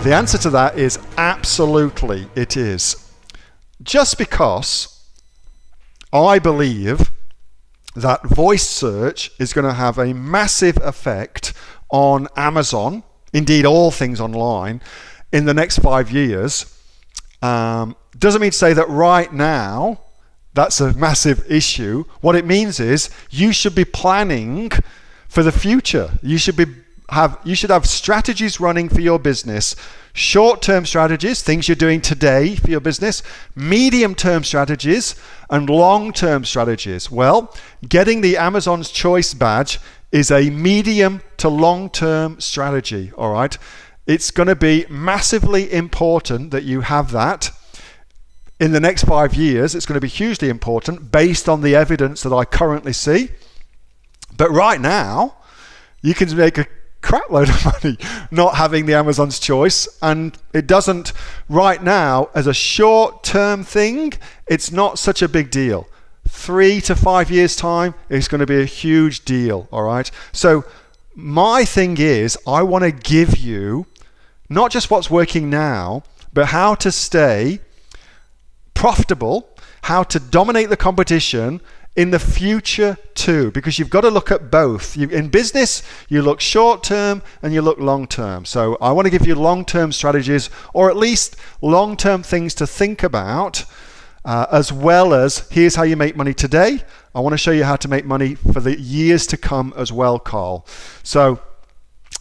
The answer to that is absolutely it is. Just because I believe that voice search is going to have a massive effect on Amazon, indeed all things online, in the next 5 years, doesn't mean to say that right now that's a massive issue. What it means is you should be planning for the future. You should have strategies running for your business, short-term strategies, things you're doing today for your business, medium-term strategies, and long-term strategies. Well, getting the Amazon's Choice badge is a medium to long-term strategy, all right? It's going to be massively important that you have that. In the next 5 years, it's going to be hugely important based on the evidence that I currently see. But right now, you can make a crap load of money not having the Amazon's Choice, and it doesn't right now as a short-term thing. It's not such a big deal. 3 to 5 years time is going to be a huge deal. All right, so my thing is I want to give you not just what's working now, but how to stay profitable, how to dominate the competition in the future too, because you've got to look at both. In business, you look short term and you look long term. So I want to give you long-term strategies, or at least long-term things to think about, as well as here's how you make money today. I want to show you how to make money for the years to come as well, Carl. So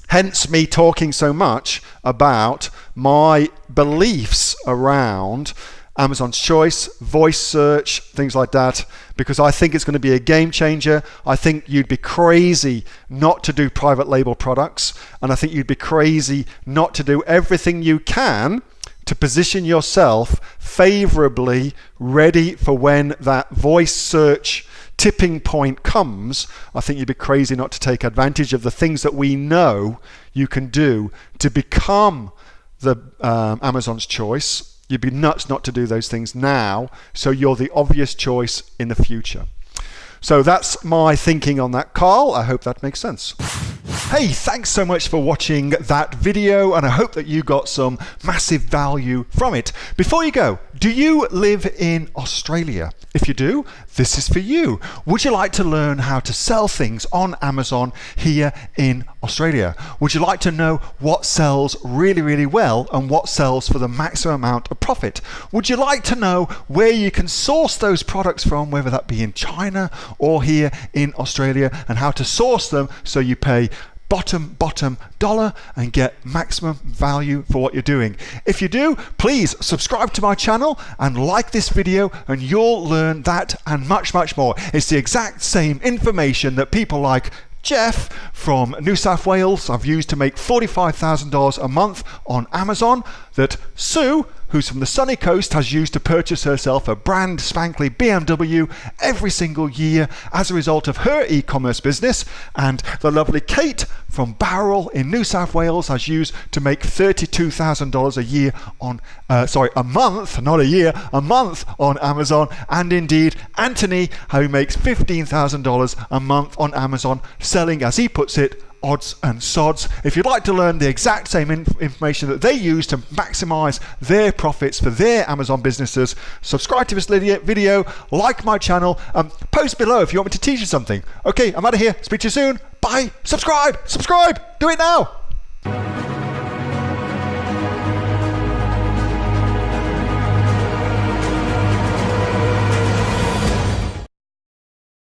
hence me talking so much about my beliefs around Amazon's Choice, voice search, things like that, because I think it's going to be a game changer. I think you'd be crazy not to do private label products, and I think you'd be crazy not to do everything you can to position yourself favorably, ready for when that voice search tipping point comes. I think you'd be crazy not to take advantage of the things that we know you can do to become the Amazon's Choice. You'd be nuts not to do those things now, so you're the obvious choice in the future. So that's my thinking on that, Carl. I hope that makes sense. Hey, thanks so much for watching that video, and I hope that you got some massive value from it. Before you go, do you live in Australia? If you do, this is for you. Would you like to learn how to sell things on Amazon here in Australia? Would you like to know what sells really, really well and what sells for the maximum amount of profit? Would you like to know where you can source those products from, whether that be in China or here in Australia, and how to source them so you pay bottom dollar and get maximum value for what you're doing? If you do, please subscribe to my channel and like this video, and you'll learn that and much more. It's the exact same information that people like Jeff from New South Wales I've used to make $45,000 a month on Amazon, that Sue, who's from the sunny coast, has used to purchase herself a brand spankly BMW every single year as a result of her e-commerce business, and the lovely Kate from Bowral in New South Wales has used to make $32,000 a year on, a month, not a year, a month on Amazon, and indeed Anthony, who makes $15,000 a month on Amazon, selling, as he puts it, odds and sods. If you'd like to learn the exact same information that they use to maximize their profits for their Amazon businesses, subscribe to this video, like my channel, post below if you want me to teach you something. Okay, I'm out of here. Speak to you soon. Bye. Subscribe. Do it now.